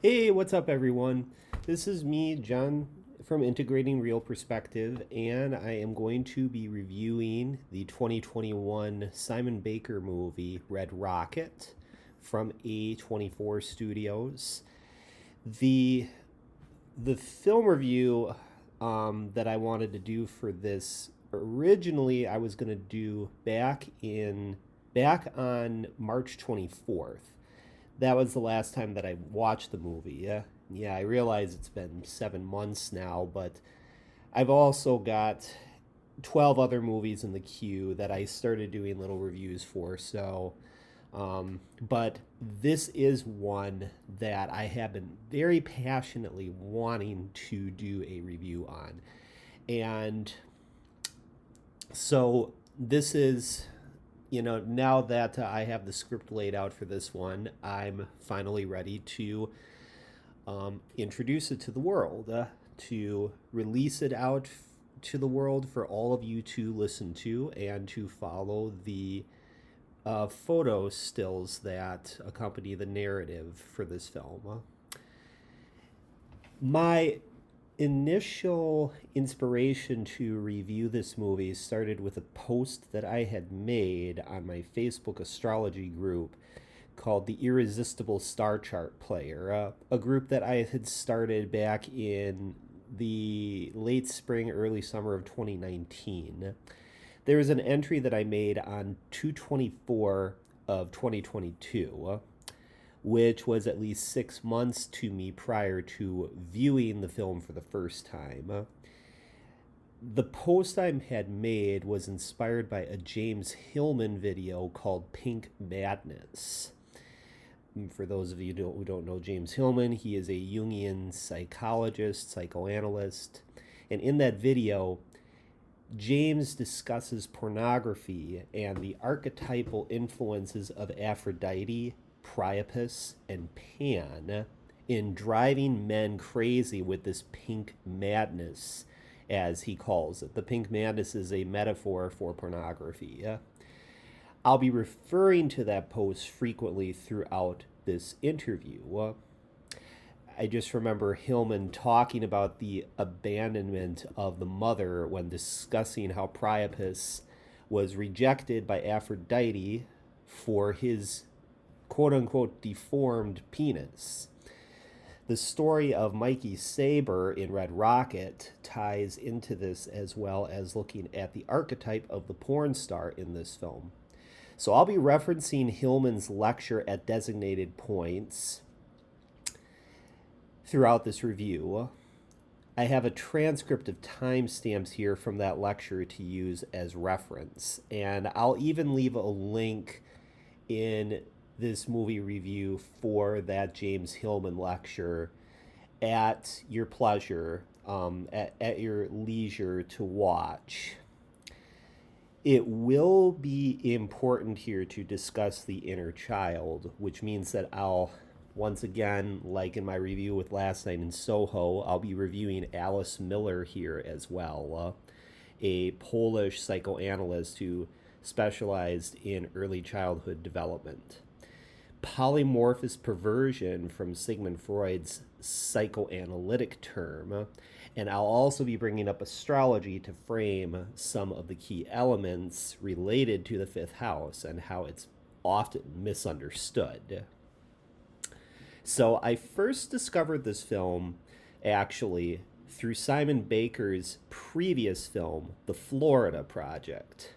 Hey, what's up, everyone? This is me, John, from Integrating Real Perspective, and I am going to be reviewing the 2021 Simon Baker movie, Red Rocket, from A24 Studios. The the film review that I wanted to do for this originally I was going to do back on March 24th. That was the last time that I watched the movie. Yeah, I realize it's been 7 months now, but I've also got 12 other movies in the queue that I started doing little reviews for. But this is one that I have been very passionately wanting to do a review on. And so this is, now that I have the script laid out for this one, I'm finally ready to introduce it to the world, to release it out to the world for all of you to listen to and to follow the photo stills that accompany the narrative for this film. My initial inspiration to review this movie started with a post that I had made on my Facebook astrology group called the Irresistible Star Chart Player, a group that I had started back in the late spring, early summer of 2019. There was an entry that I made on 2/24 of 2022, which was at least 6 months to me prior to viewing the film for the first time. The post I had made was inspired by a James Hillman video called Pink Madness. For those of you who don't know James Hillman, he is a Jungian psychologist, psychoanalyst. And in that video, James discusses pornography and the archetypal influences of Aphrodite, Priapus, and Pan in driving men crazy with this pink madness, as he calls it. The pink madness is a metaphor for pornography. I'll be referring to that post frequently throughout this interview. I just remember Hillman talking about the abandonment of the mother when discussing how Priapus was rejected by Aphrodite for his quote unquote deformed penis. The story of Mikey Saber in Red Rocket ties into this, as well as looking at the archetype of the porn star in this film. So I'll be referencing Hillman's lecture at designated points throughout this review. I have a transcript of timestamps here from that lecture to use as reference, and I'll even leave a link in this movie review for that James Hillman lecture at your pleasure, at your leisure to watch. It will be important here to discuss the inner child, which means that I'll, once again, like in my review with Last Night in Soho, I'll be reviewing Alice Miller here as well, a Polish psychoanalyst who specialized in early childhood development. Polymorphous perversion from Sigmund Freud's psychoanalytic term, and I'll also be bringing up astrology to frame some of the key elements related to the fifth house and how it's often misunderstood. So I first discovered this film actually through Simon Baker's previous film, The Florida Project,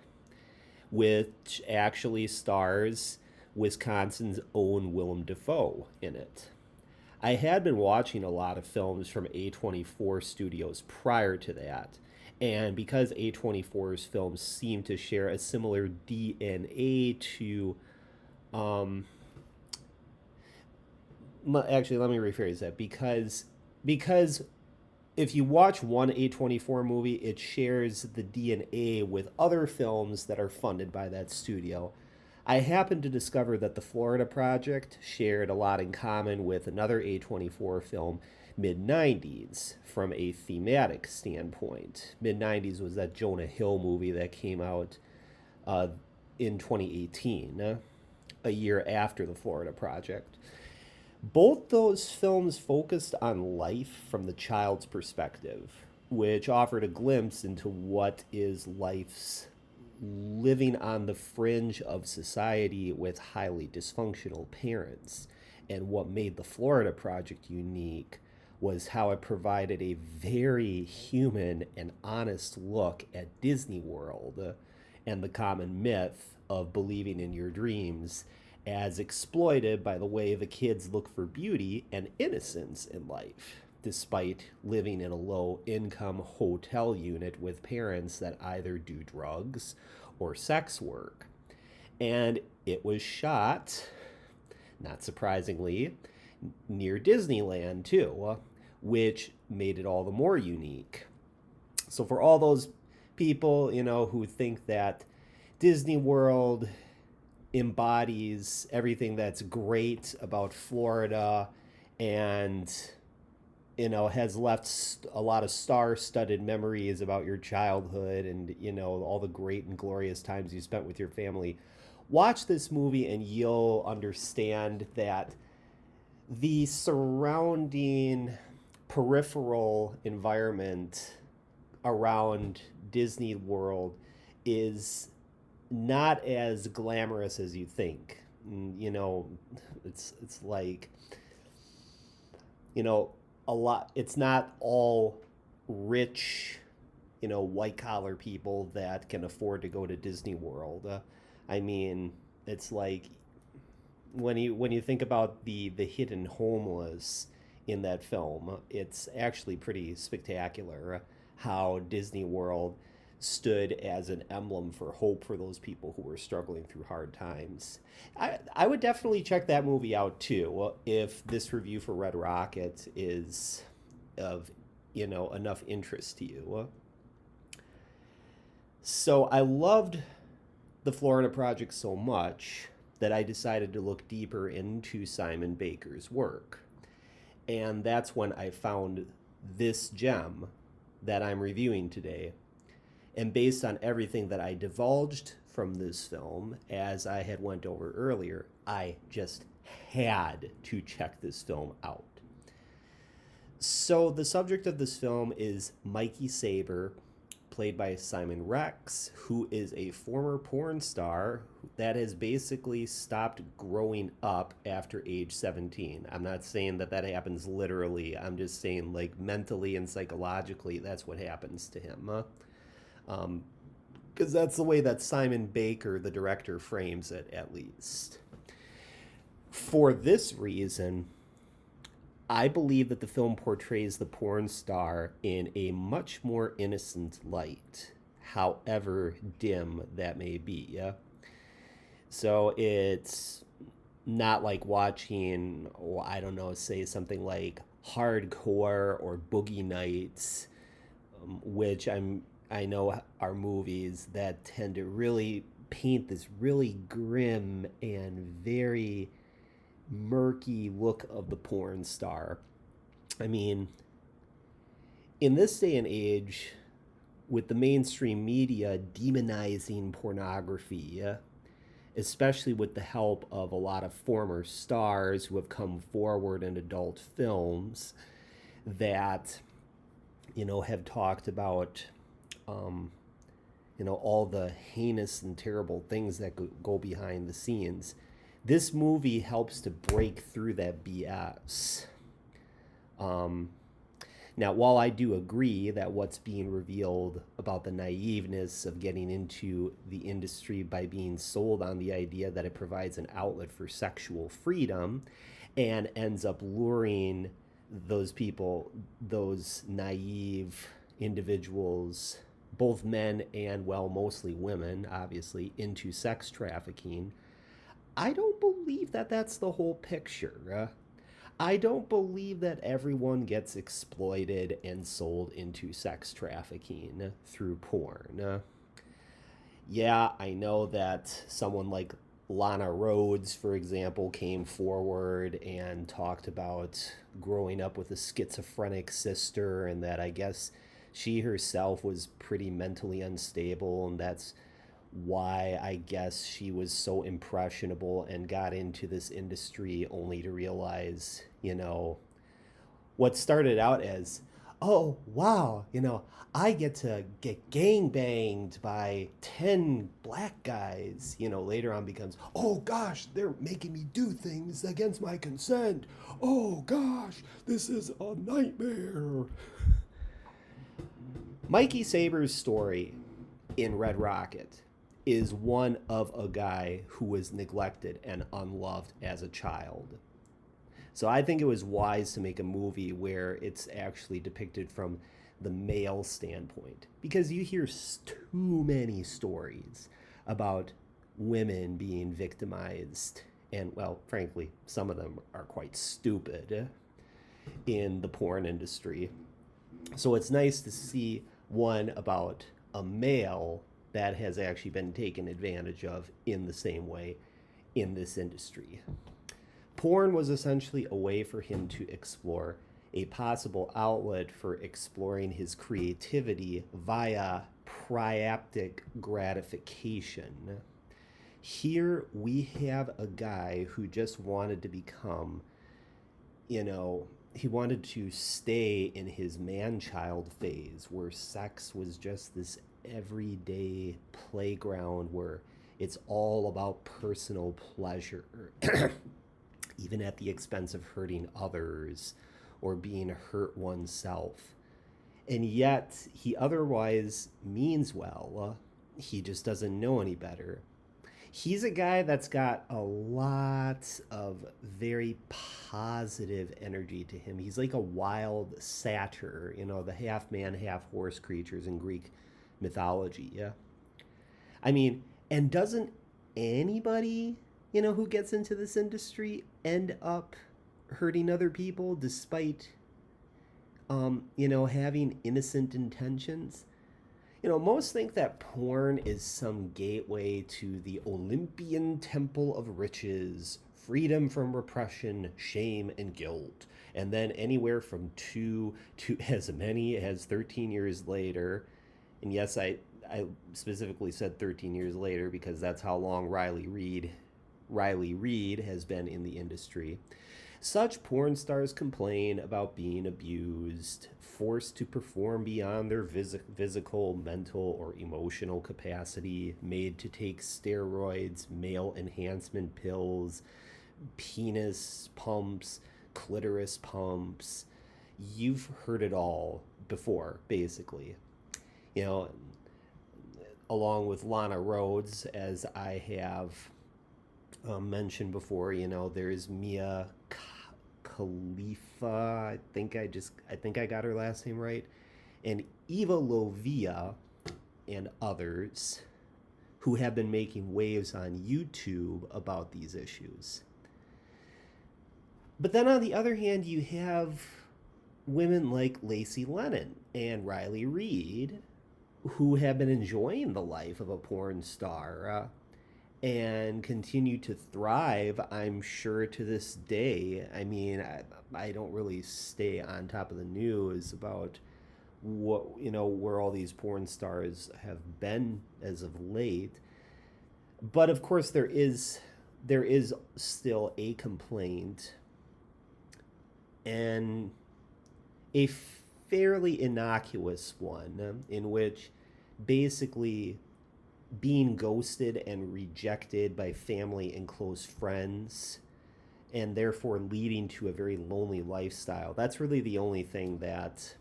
which actually stars Wisconsin's own Willem Dafoe in it. I had been watching a lot of films from A24 Studios prior to that, and because A24's films seem to share a similar DNA to, um, actually, let me rephrase that. Because if you watch one A24 movie, it shares the DNA with other films that are funded by that studio. I happened to discover that the Florida Project shared a lot in common with another A24 film, mid 90s, from a thematic standpoint. Mid 90s was that Jonah Hill movie that came out uh, in 2018, a year after the Florida Project. Both those films focused on life from the child's perspective, which offered a glimpse into what is life's living on the fringe of society with highly dysfunctional parents. And what made the Florida Project unique was how it provided a very human and honest look at Disney World and the common myth of believing in your dreams as exploited by the way the kids look for beauty and innocence in life, despite living in a low income hotel unit with parents that either do drugs or sex work. And it was shot, not surprisingly, near Disneyland too, which made it all the more unique. So for all those people, who think that Disney World embodies everything that's great about Florida and has left a lot of star-studded memories about your childhood and all the great and glorious times you spent with your family. Watch this movie and you'll understand that the surrounding peripheral environment around Disney World is not as glamorous as you think. It's like a lot. It's not all rich, white collar people that can afford to go to Disney World. I mean, it's like when you think about the hidden homeless in that film, it's actually pretty spectacular how Disney World stood as an emblem for hope for those people who were struggling through hard times. I would definitely check that movie out too if this review for Red Rocket is of enough interest to you. So I loved the Florida Project so much that I decided to look deeper into Simon Baker's work. And that's when I found this gem that I'm reviewing today. And based on everything that I divulged from this film, as I had went over earlier, I just had to check this film out. So the subject of this film is Mikey Saber, played by Simon Rex, who is a former porn star that has basically stopped growing up after age 17. I'm not saying that that happens literally. I'm just saying, like, mentally and psychologically, that's what happens to him. Because that's the way that Simon Baker, the director, frames it, at least. For this reason, I believe that the film portrays the porn star in a much more innocent light, however dim that may be. Yeah? So it's not like watching, oh, I don't know, say something like Hardcore or Boogie Nights, which I know are movies that tend to really paint this really grim and very murky look of the porn star. I mean, in this day and age, with the mainstream media demonizing pornography, especially with the help of a lot of former stars who have come forward in adult films that, have talked about, all the heinous and terrible things that go behind the scenes. This movie helps to break through that BS. Now, while I do agree that what's being revealed about the naiveness of getting into the industry by being sold on the idea that it provides an outlet for sexual freedom and ends up luring those people, those naive individuals, both men and, well, mostly women, obviously, into sex trafficking, I don't believe that that's the whole picture. I don't believe that everyone gets exploited and sold into sex trafficking through porn. Yeah, I know that someone like Lana Rhodes, for example, came forward and talked about growing up with a schizophrenic sister, and that I guess she herself was pretty mentally unstable, and that's why I guess she was so impressionable and got into this industry only to realize, what started out as, oh, wow, I get to get gang banged by 10 black guys, later on becomes, oh gosh, they're making me do things against my consent. Oh gosh, this is a nightmare. Mikey Saber's story in Red Rocket is one of a guy who was neglected and unloved as a child. So I think it was wise to make a movie where it's actually depicted from the male standpoint, because you hear too many stories about women being victimized, and well, frankly, some of them are quite stupid in the porn industry. So it's nice to see one about a male that has actually been taken advantage of in the same way in this industry. Porn was essentially a way for him to explore a possible outlet for exploring his creativity via priaptic gratification. Here we have a guy who just wanted to become, he wanted to stay in his man child phase where sex was just this everyday playground where it's all about personal pleasure, even at the expense of hurting others or being hurt oneself. And yet, he otherwise means well. He just doesn't know any better. He's a guy that's got a lot of very positive energy to him. He's like a wild satyr, the half man, half horse creatures in Greek mythology. Yeah. I mean, and doesn't anybody, who gets into this industry end up hurting other people despite, having innocent intentions? Most think that porn is some gateway to the Olympian temple of riches, freedom from repression, shame, and guilt. And then anywhere from 2 to as many as 13 years later. And yes, I specifically said 13 years later because that's how long Riley Reed has been in the industry. Such porn stars complain about being abused, forced to perform beyond their physical, mental, or emotional capacity, made to take steroids, male enhancement pills, penis pumps, clitoris pumps. You've heard it all before, basically. You know, along with Lana Rhoades, as I have mentioned before, there's Mia Khalifa. I think I got her last name right, and Eva Lovia, and others who have been making waves on YouTube about these issues. But then on the other hand, you have women like Lacey Lennon and Riley Reid who have been enjoying the life of a porn star and continue to thrive, I'm sure, to this day. I mean, I don't really stay on top of the news about what, where all these porn stars have been as of late. But of course, there is still a complaint, and a fairly innocuous one, in which basically being ghosted and rejected by family and close friends, and therefore leading to a very lonely lifestyle. That's really the only thing that,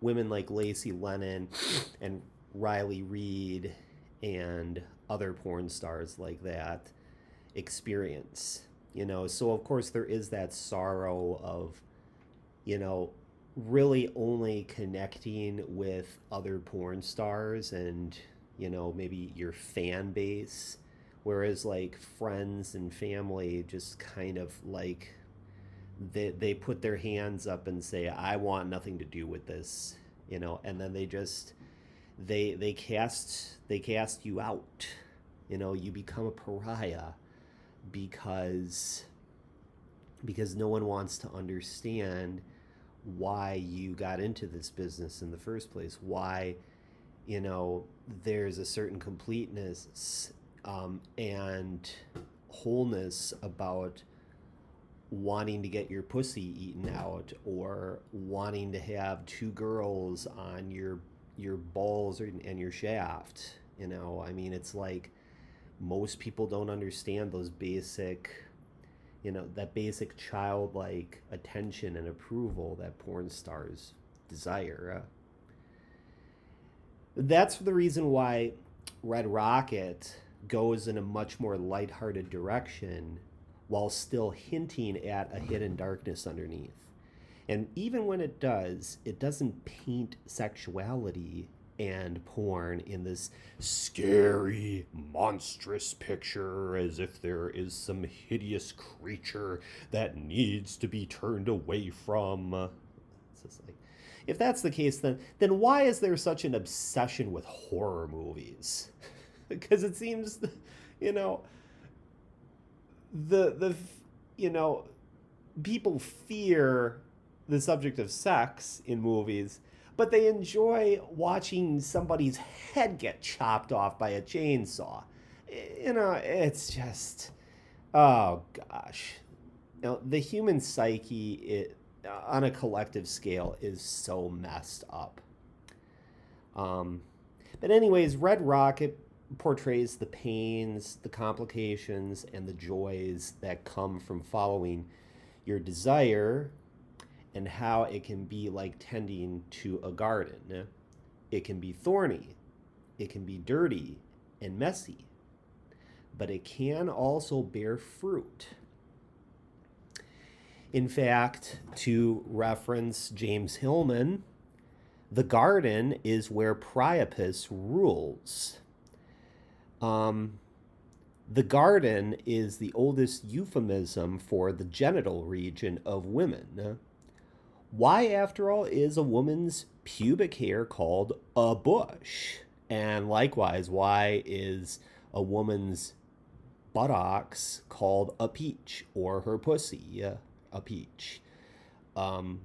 women like Lacey Lennon and Riley Reid and other porn stars like that experience. So of course there is that sorrow of, really only connecting with other porn stars and, maybe your fan base, whereas like friends and family just kind of like they put their hands up and say, I want nothing to do with this, and then they cast you out. You become a pariah because no one wants to understand why you got into this business in the first place, why you know, there's a certain completeness and wholeness about wanting to get your pussy eaten out, or wanting to have two girls on your balls and your shaft. You know, I mean, it's like most people don't understand those basic, you know, that basic childlike attention and approval that porn stars desire. That's the reason why Red Rocket goes in a much more lighthearted direction while still hinting at a hidden darkness underneath. And even when it doesn't paint sexuality and porn in this scary, monstrous picture as if there is some hideous creature that needs to be turned away from. It's just like, if that's the case, then why is there such an obsession with horror movies? Because it seems, you know, the you know, people fear the subject of sex in movies, but they enjoy watching somebody's head get chopped off by a chainsaw. You know, it's just, oh gosh. You know, the human psyche, on a collective scale, is so messed up. Um, but anyways, Red Rocket portrays the pains, the complications, and the joys that come from following your desire, and how it can be like tending to a garden. It can be thorny, it can be dirty and messy, but it can also bear fruit. In fact, to reference James Hillman, the garden is where Priapus rules. The garden is the oldest euphemism for the genital region of women. Why, after all, is a woman's pubic hair called a bush? And likewise, why is a woman's buttocks called a peach, or her pussy a peach? Um,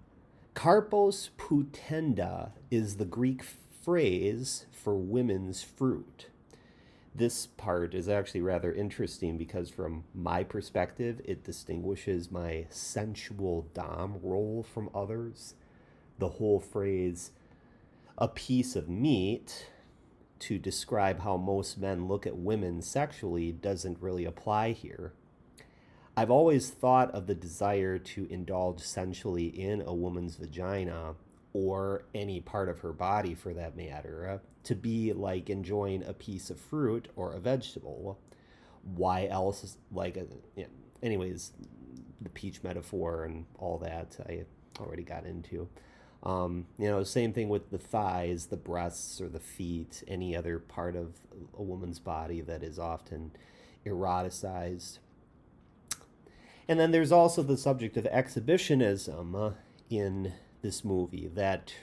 Carpos putenda is the Greek phrase for women's fruit. This part is actually rather interesting because, from my perspective, it distinguishes my sensual dom role from others. The whole phrase, a piece of meat, to describe how most men look at women sexually, doesn't really apply here. I've always thought of the desire to indulge sensually in a woman's vagina, or any part of her body for that matter, to be like enjoying a piece of fruit or a vegetable. Why else? Yeah. Anyways, the peach metaphor and all that I already got into. You know, same thing with the thighs, the breasts, or the feet, any other part of a woman's body that is often eroticized. And then there's also the subject of exhibitionism in this movie that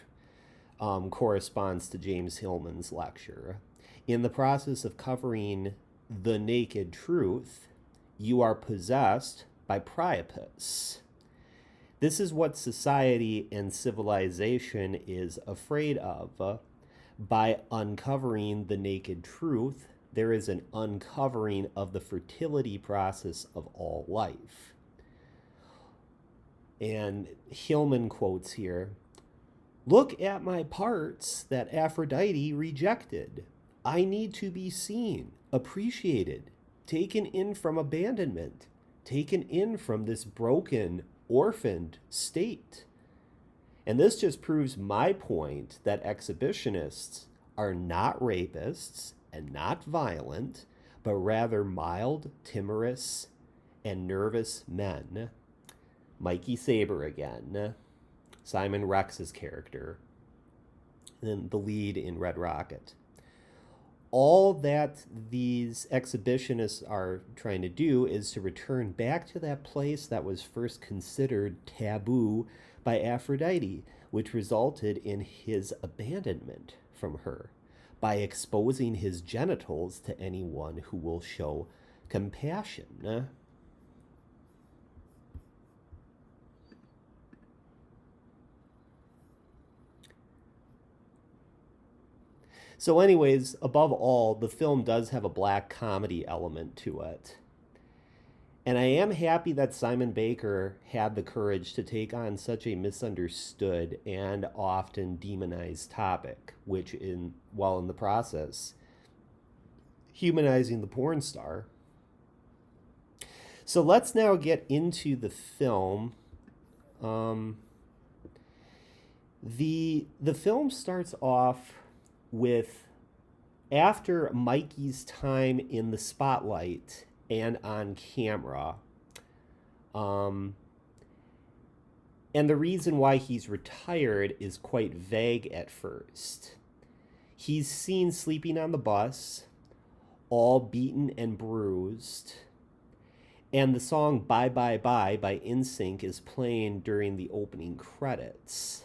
corresponds to James Hillman's lecture. In the process of covering the naked truth, you are possessed by Priapus. This is what society and civilization is afraid of. By uncovering the naked truth, there is an uncovering of the fertility process of all life. And Hillman quotes here, "Look at my parts that Aphrodite rejected. I need to be seen, appreciated, taken in from abandonment, taken in from this broken, orphaned state." And this just proves my point that exhibitionists are not rapists and not violent, but rather mild, timorous, and nervous men. Mikey Saber again, Simon Rex's character, and the lead in Red Rocket. All that these exhibitionists are trying to do is to return back to that place that was first considered taboo by Aphrodite, which resulted in his abandonment from her, by exposing his genitals to anyone who will show compassion. So, anyways, above all, the film does have a black comedy element to it. And I am happy that Simon Baker had the courage to take on such a misunderstood and often demonized topic, which while in the process humanizing the porn star. So let's now get into the film. Um, the film starts off with after Mikey's time in the spotlight and on camera. Um, and the reason why he's retired is quite vague at first. He's seen sleeping on the bus, all beaten and bruised, and the song Bye Bye Bye by NSYNC is playing during the opening credits.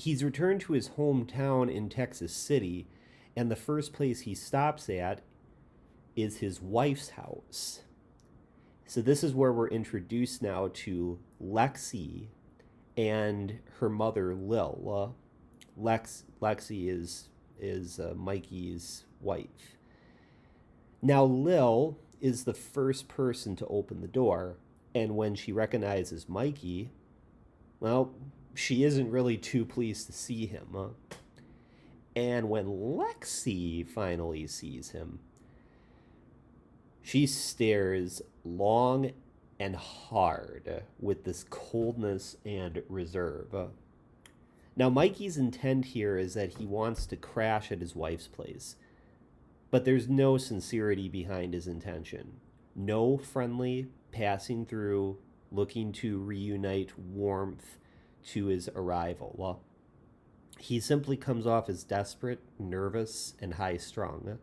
He's returned to his hometown in Texas City, and the first place he stops at is his wife's house. So this is where we're introduced now to Lexi and her mother Lil. Lexi is Mikey's wife. Now Lil is the first person to open the door, and when she recognizes Mikey, well, she isn't really too pleased to see him. And when Lexi finally sees him, she stares long and hard with this coldness and reserve. Now, Mikey's intent here is that he wants to crash at his wife's place, but there's no sincerity behind his intention. No friendly passing through, looking to reunite warmth to his arrival. Well, he simply comes off as desperate, nervous, and high-strung.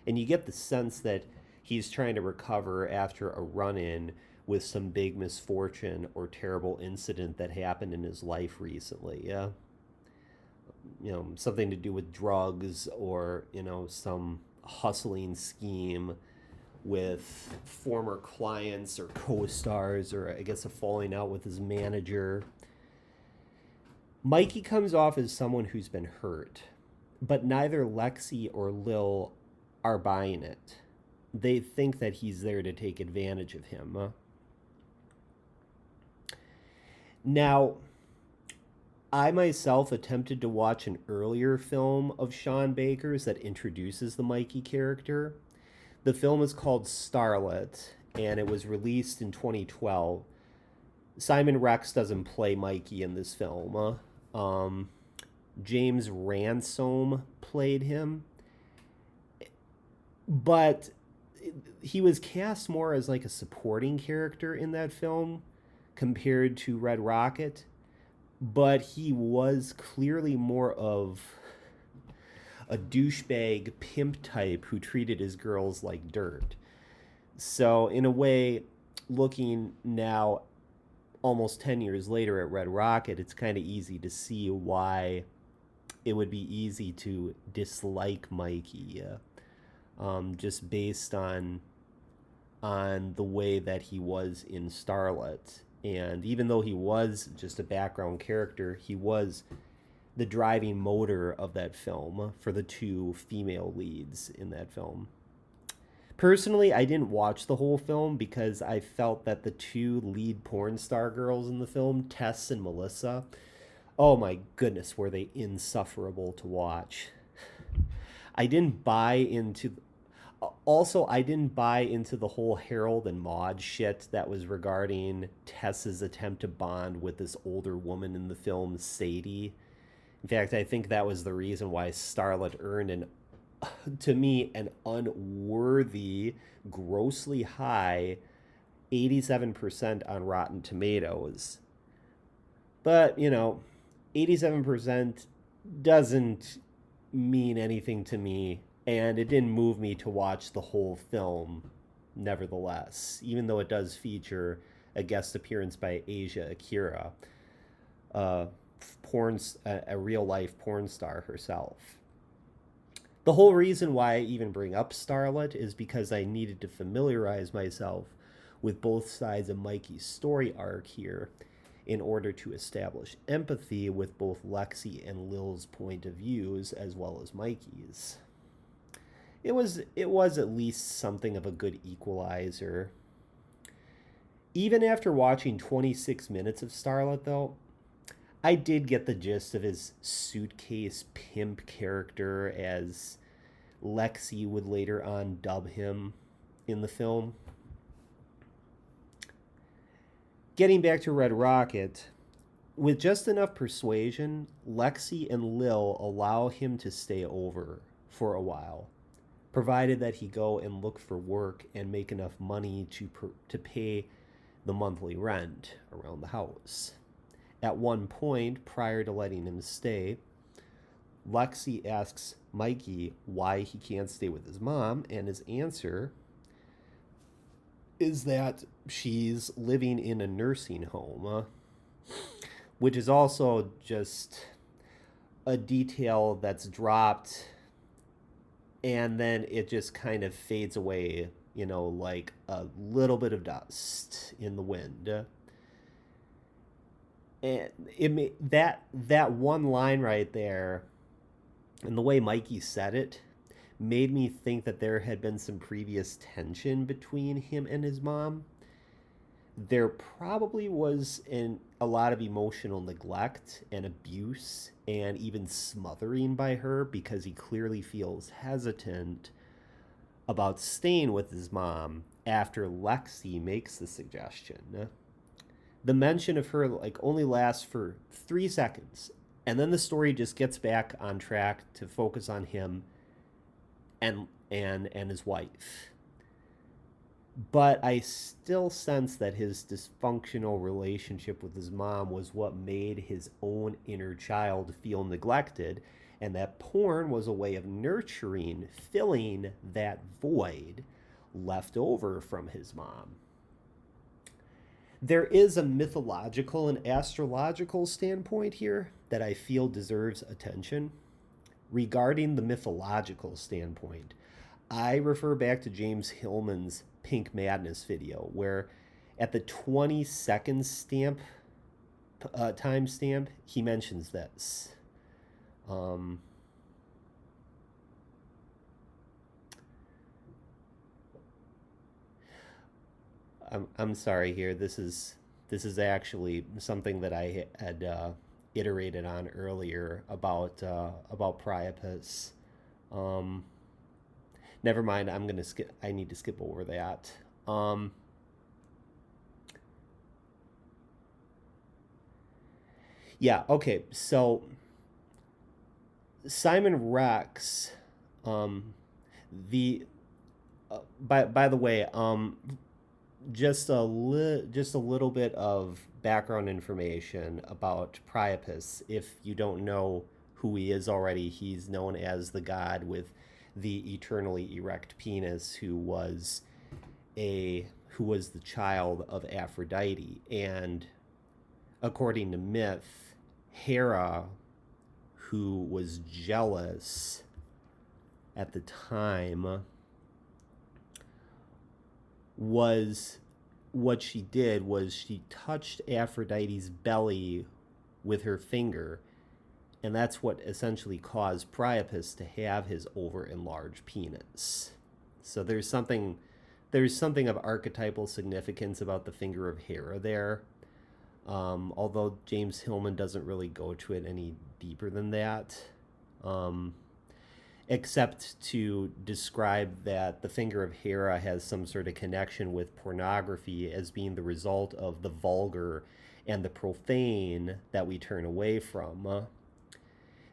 And you get the sense that he's trying to recover after a run-in with some big misfortune or terrible incident that happened in his life recently. Yeah, something to do with drugs or some hustling scheme with former clients or co-stars, or I guess a falling out with his manager. Mikey comes off as someone who's been hurt, but neither Lexi or Lil are buying it. They think that he's there to take advantage of him. Now, I myself attempted to watch an earlier film of Sean Baker's that introduces the Mikey character. The film is called Starlet, and it was released in 2012. Simon Rex doesn't play Mikey in this film. James Ransome played him, but he was cast more as like a supporting character in that film compared to Red Rocket, but he was clearly more of a douchebag pimp type who treated his girls like dirt. So in a way, looking now almost 10 years later at Red Rocket, it's kind of easy to see why it would be easy to dislike Mikey, just based on the way that he was in Starlet. And even though he was just a background character, he was the driving motor of that film for the two female leads in that film. Personally, I didn't watch the whole film because I felt that the two lead porn star girls in the film, Tess and Melissa, oh my goodness, were they insufferable to watch. I didn't buy into... Also, I didn't buy into the whole Harold and Maude shit that was regarding Tess's attempt to bond with this older woman in the film, Sadie. In fact, I think that was the reason why Starlet earned to me, an unworthy, grossly high 87% on Rotten Tomatoes. But, 87% doesn't mean anything to me, and it didn't move me to watch the whole film, nevertheless, even though it does feature a guest appearance by Asia Akira, a real-life porn star herself. The whole reason why I even bring up Starlet is because I needed to familiarize myself with both sides of Mikey's story arc here in order to establish empathy with both Lexi and Lil's point of views as well as Mikey's. It was at least something of a good equalizer. Even after watching 26 minutes of Starlet, though, I did get the gist of his suitcase pimp character, as Lexi would later on dub him in the film. Getting back to Red Rocket, with just enough persuasion, Lexi and Lil allow him to stay over for a while, provided that he go and look for work and make enough money to pay the monthly rent around the house. At one point, prior to letting him stay, Lexi asks Mikey why he can't stay with his mom, and his answer is that she's living in a nursing home, which is also just a detail that's dropped and then it just kind of fades away, like a little bit of dust in the wind. And that one line right there, and the way Mikey said it, made me think that there had been some previous tension between him and his mom. There probably was a lot of emotional neglect and abuse and even smothering by her, because he clearly feels hesitant about staying with his mom after Lexi makes the suggestion. The mention of her only lasts for 3 seconds, and then the story just gets back on track to focus on him and his wife. But I still sense that his dysfunctional relationship with his mom was what made his own inner child feel neglected, and that porn was a way of nurturing, filling that void left over from his mom. There is a mythological and astrological standpoint here that I feel deserves attention. Regarding the mythological standpoint, I refer back to James Hillman's Pink Madness video, where at the 20-second timestamp, he mentions this. I'm sorry here. This is actually something that I had iterated on earlier about Priapus. Um, Never mind. I'm gonna skip. I need to skip over that. Um, yeah. Okay. So Simon Rex, um, the by the way, just a little bit of background information about Priapus. If you don't know who he is already, he's known as the god with the eternally erect penis, who was the child of Aphrodite, and according to myth, Hera, who was jealous at the time, was what she did was she touched Aphrodite's belly with her finger, and that's what essentially caused Priapus to have his over enlarged penis. So there's something of archetypal significance about the finger of Hera there. Although James Hillman doesn't really go to it any deeper than that. Except to describe that the finger of Hera has some sort of connection with pornography as being the result of the vulgar and the profane that we turn away from.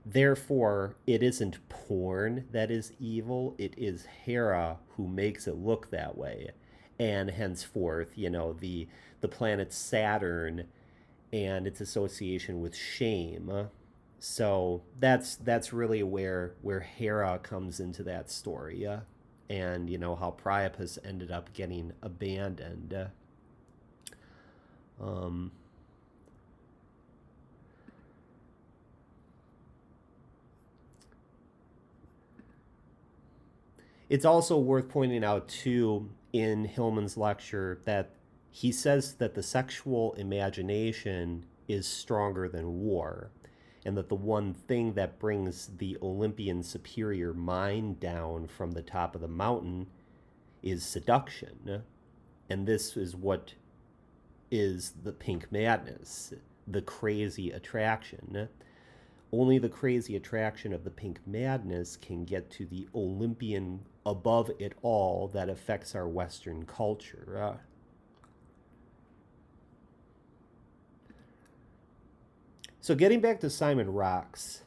Therefore, it isn't porn that is evil, it is Hera who makes it look that way. And henceforth, the planet Saturn and its association with shame. So that's really where Hera comes into that story, and how Priapus ended up getting abandoned. Um, it's also worth pointing out too in Hillman's lecture that He says that the sexual imagination is stronger than war, and that the one thing that brings the Olympian superior mind down from the top of the mountain is seduction. And this is what is the pink madness, the crazy attraction. Only the crazy attraction of the pink madness can get to the Olympian above it all that affects our Western culture. So, getting back to Simon Rocks,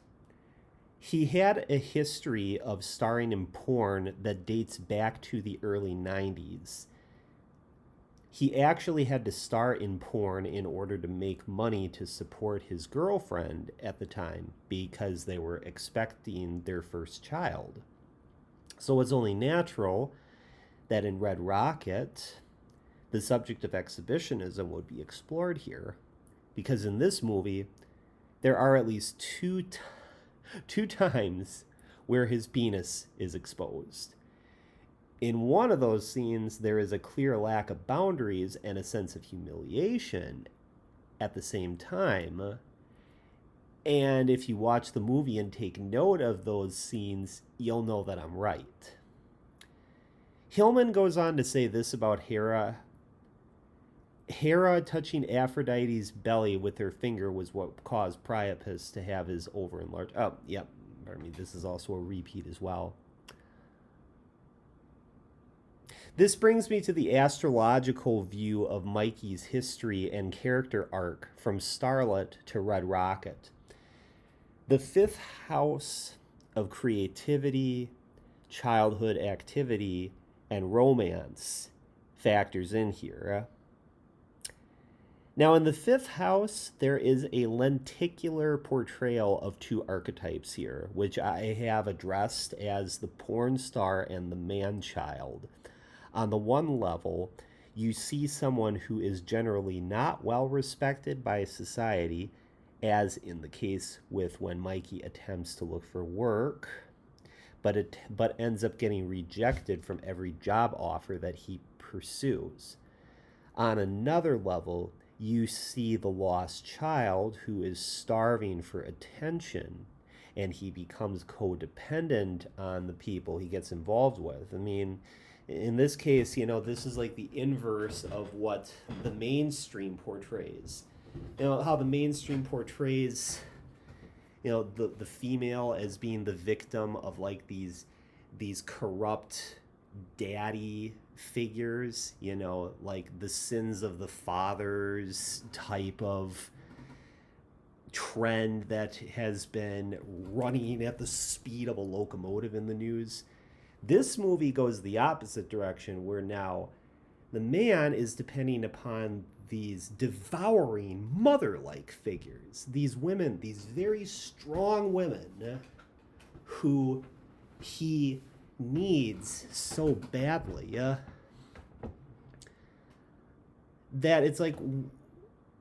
he had a history of starring in porn that dates back to the early 90s. He actually had to star in porn in order to make money to support his girlfriend at the time because they were expecting their first child. So it's only natural that in Red Rocket, the subject of exhibitionism would be explored here. Because in this movie, there are at least two times where his penis is exposed. In one of those scenes, there is a clear lack of boundaries and a sense of humiliation at the same time. And if you watch the movie and take note of those scenes, you'll know that I'm right. Hillman goes on to say this about Hera. Hera touching Aphrodite's belly with her finger was what caused Priapus to have his over-enlarged. Oh, yep. Pardon me. This is also a repeat as well. This brings me to the astrological view of Mikey's history and character arc from Starlet to Red Rocket. The fifth house of creativity, childhood activity, and romance factors in here. Now, in the fifth house, there is a lenticular portrayal of two archetypes here, which I have addressed as the porn star and the man-child. On the one level, you see someone who is generally not well respected by society, as in the case with when Mikey attempts to look for work, but ends up getting rejected from every job offer that he pursues. On another level, you see the lost child who is starving for attention, and he becomes codependent on the people he gets involved with. I mean, in this case, this is like the inverse of what the mainstream portrays. How the mainstream portrays, the female as being the victim of like these corrupt daddy figures, like the sins of the fathers type of trend that has been running at the speed of a locomotive in the news. This movie goes the opposite direction, where now the man is depending upon these devouring mother-like figures, these women, these very strong women who he needs so badly that it's like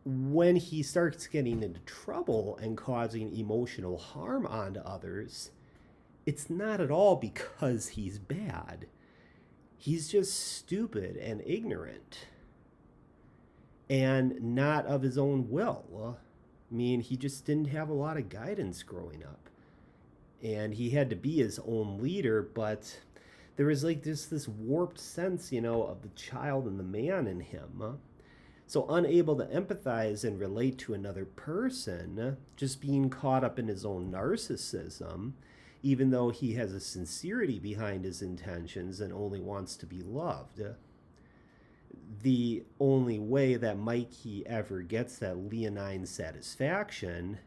when he starts getting into trouble and causing emotional harm onto others, it's not at all because he's bad. He's just stupid and ignorant and not of his own will. I mean, he just didn't have a lot of guidance growing up. And he had to be his own leader, but there was like this warped sense, of the child and the man in him. So unable to empathize and relate to another person, just being caught up in his own narcissism, even though he has a sincerity behind his intentions and only wants to be loved. The only way that Mikey ever gets that leonine satisfaction,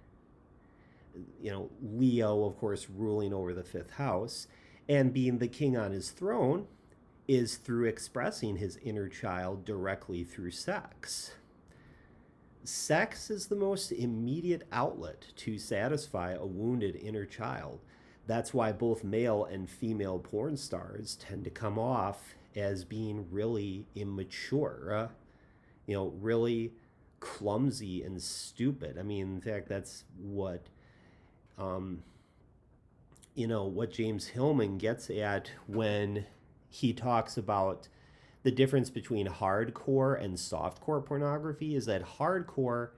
Leo, of course, ruling over the fifth house and being the king on his throne, is through expressing his inner child directly through sex. Sex is the most immediate outlet to satisfy a wounded inner child. That's why both male and female porn stars tend to come off as being really immature, really clumsy and stupid. I mean, in fact, that's what what James Hillman gets at when he talks about the difference between hardcore and softcore pornography is that hardcore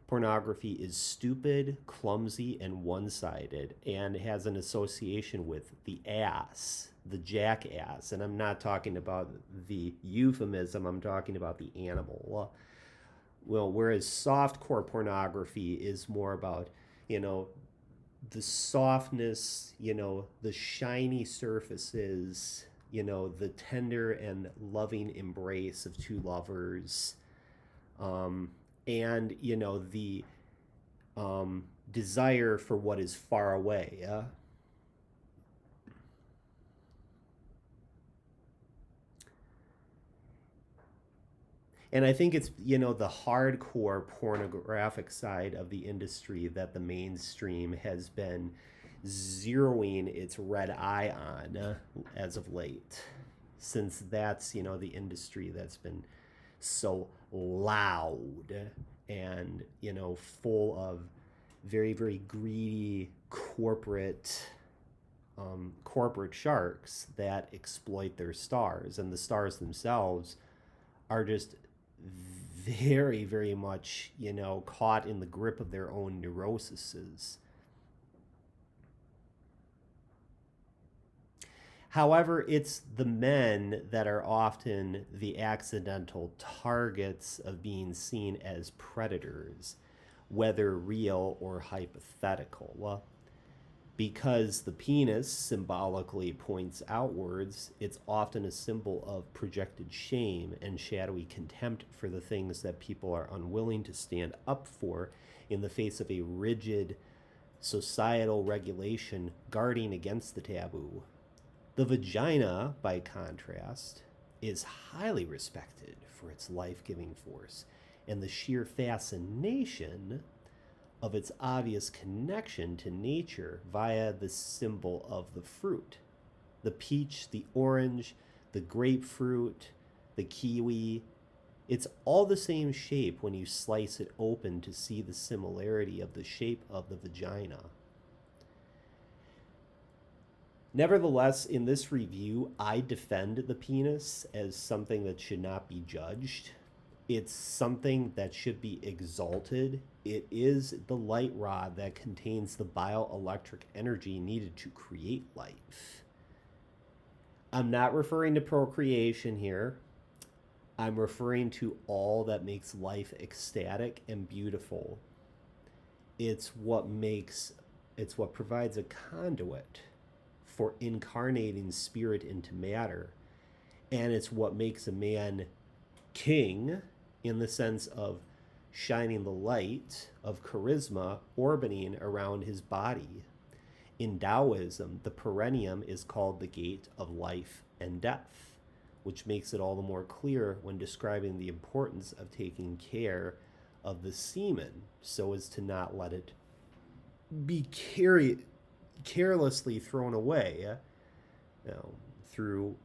pornography is stupid, clumsy, and one sided, and has an association with the ass, the jackass. And I'm not talking about the euphemism, I'm talking about the animal. Well, whereas softcore pornography is more about, you know, the softness, the shiny surfaces, the tender and loving embrace of two lovers, and the desire for what is far away. And I think it's the hardcore pornographic side of the industry that the mainstream has been zeroing its red eye on as of late, since that's the industry that's been so loud and full of very very greedy corporate sharks that exploit their stars, and the stars themselves are just very very much caught in the grip of their own neuroses. However, it's the men that are often the accidental targets of being seen as predators, whether real or hypothetical. Well, because the penis symbolically points outwards, it's often a symbol of projected shame and shadowy contempt for the things that people are unwilling to stand up for in the face of a rigid societal regulation guarding against the taboo. The vagina, by contrast, is highly respected for its life giving force and the sheer fascination of its obvious connection to nature via the symbol of the fruit. The peach, the orange, the grapefruit, the kiwi, it's all the same shape when you slice it open to see the similarity of the shape of the vagina. Nevertheless, in this review, I defend the penis as something that should not be judged. It's something that should be exalted. It is the light rod that contains the bioelectric energy needed to create life. I'm not referring to procreation here. I'm referring to all that makes life ecstatic and beautiful. It's what provides a conduit for incarnating spirit into matter. And it's what makes a man king in the sense of shining the light of charisma orbiting around his body. In Taoism, the perineum is called the gate of life and death, which makes it all the more clear when describing the importance of taking care of the semen so as to not let it be carelessly thrown away through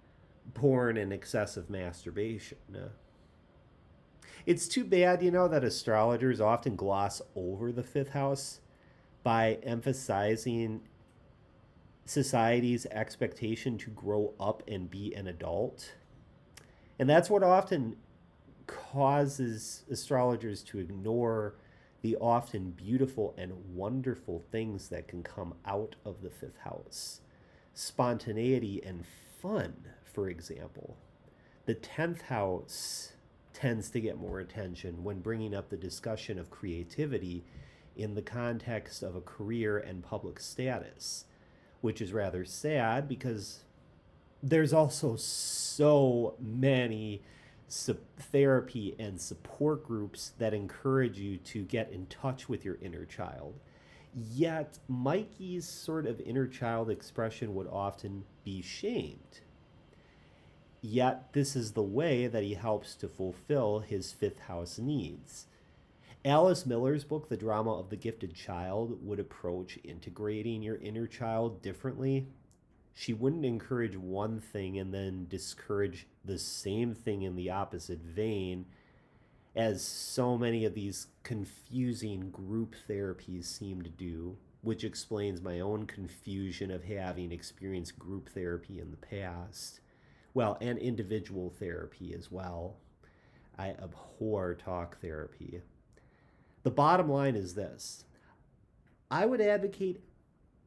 porn and excessive masturbation. It's too bad, that astrologers often gloss over the fifth house by emphasizing society's expectation to grow up and be an adult. And that's what often causes astrologers to ignore the often beautiful and wonderful things that can come out of the fifth house. Spontaneity and fun, for example. The 10th house tends to get more attention when bringing up the discussion of creativity in the context of a career and public status, which is rather sad because there's also so many therapy and support groups that encourage you to get in touch with your inner child. Yet, Mikey's sort of inner child expression would often be shamed. Yet, this is the way that he helps to fulfill his fifth house needs. Alice Miller's book, The Drama of the Gifted Child, would approach integrating your inner child differently. She wouldn't encourage one thing and then discourage the same thing in the opposite vein, as so many of these confusing group therapies seem to do, which explains my own confusion of having experienced group therapy in the past, Well, and individual therapy as well. I abhor talk therapy. The bottom line is this: I would advocate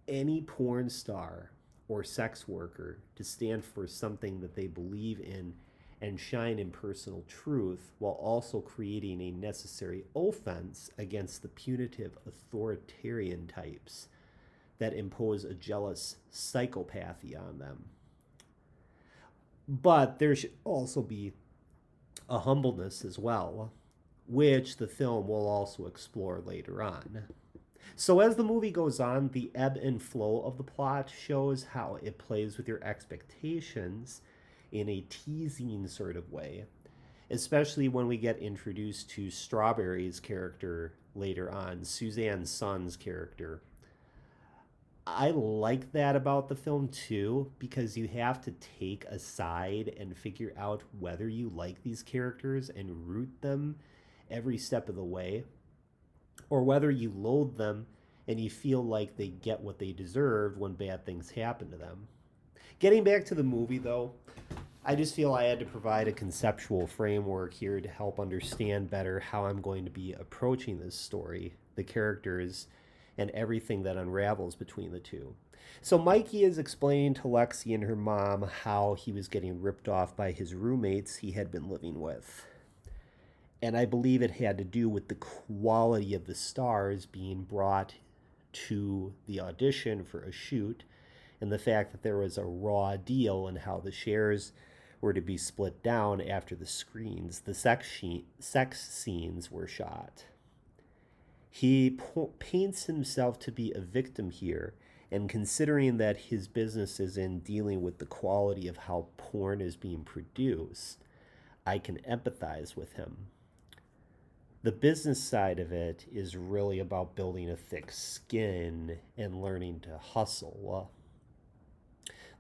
any porn star or sex worker to stand for something that they believe in and shine in personal truth while also creating a necessary offense against the punitive authoritarian types that impose a jealous psychopathy on them. But there should also be a humbleness as well, which the film will also explore later on. So, as the movie goes on, the ebb and flow of the plot shows how it plays with your expectations in a teasing sort of way, especially when we get introduced to Strawberry's character later on, Suzanne's son's character. I like that about the film too, because you have to take a side and figure out whether you like these characters and root them every step of the way, or whether you loathe them and you feel like they get what they deserve when bad things happen to them. Getting back to the movie though, I just feel I had to provide a conceptual framework here to help understand better how I'm going to be approaching this story, the characters, and everything that unravels between the two. So Mikey is explaining to Lexi and her mom how he was getting ripped off by his roommates he had been living with. And I believe it had to do with the quality of the stars being brought to the audition for a shoot, and the fact that there was a raw deal and how the shares were to be split down after the sex scenes were shot. He paints himself to be a victim here, and considering that his business is in dealing with the quality of how porn is being produced, I can empathize with him. The business side of it is really about building a thick skin and learning to hustle.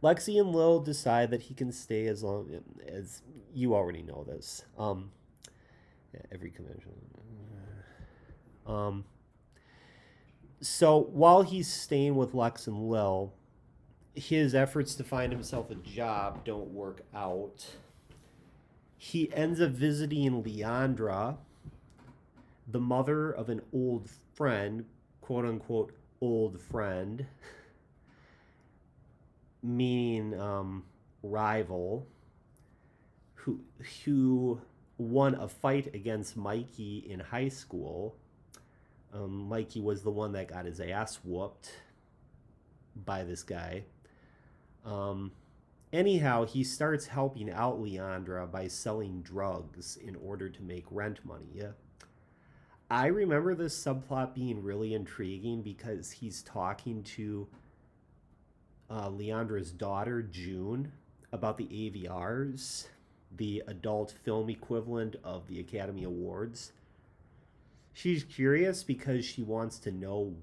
Lexi and Lil decide that he can stay as long as you already know this. Every convention. Um, so while he's staying with Lex and Lil, his efforts to find himself a job don't work out. He ends up visiting Leandra, the mother of an old friend, quote unquote, old friend, meaning rival, who won a fight against Mikey in high school. Mikey was the one that got his ass whooped by this guy. Anyhow, he starts helping out Leandra by selling drugs in order to make rent money. I remember this subplot being really intriguing because he's talking to Leandra's daughter, June, about the AVRs, the adult film equivalent of the Academy Awards. She's curious because she wants to know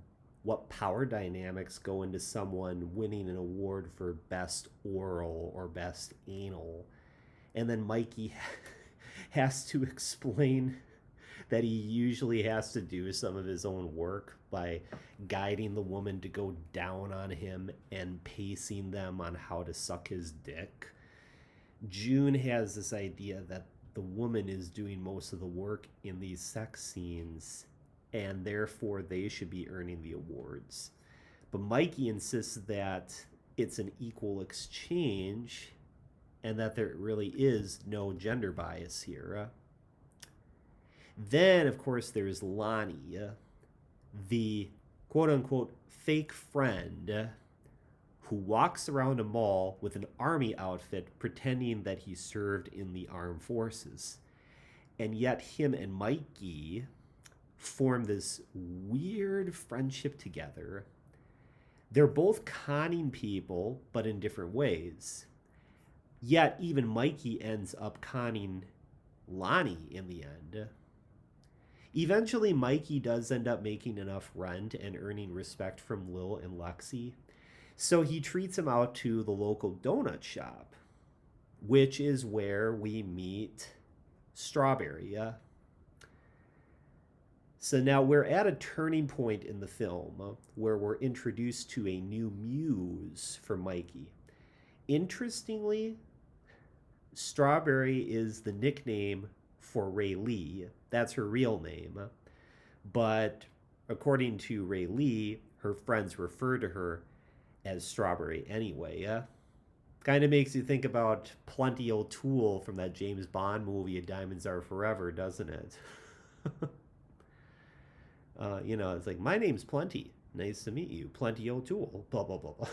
what power dynamics go into someone winning an award for best oral or best anal. And then Mikey has to explain that he usually has to do some of his own work by guiding the woman to go down on him and pacing them on how to suck his dick. June has this idea that the woman is doing most of the work in these sex scenes and therefore they should be earning the awards. But Mikey insists that it's an equal exchange and that there really is no gender bias here. Then, of course, there's Lonnie, the quote-unquote fake friend who walks around a mall with an army outfit pretending that he served in the armed forces. And yet him and Mikey form this weird friendship together. They're both conning people, but in different ways. Yet even Mikey ends up conning Lonnie in the end. Eventually, Mikey does end up making enough rent and earning respect from Lil and Lexi, so he treats him out to the local donut shop, which is where we meet Strawberry. So now we're at a turning point in the film where we're introduced to a new muse for Mikey. Interestingly, Strawberry is the nickname for Ray Lee. That's her real name. But according to Ray Lee, her friends refer to her as Strawberry anyway. Kind of makes you think about Plenty O'Toole from that James Bond movie, Diamonds Are Forever, doesn't it? It's like, my name's Plenty. Nice to meet you. Plenty O'Toole. Blah, blah, blah, blah.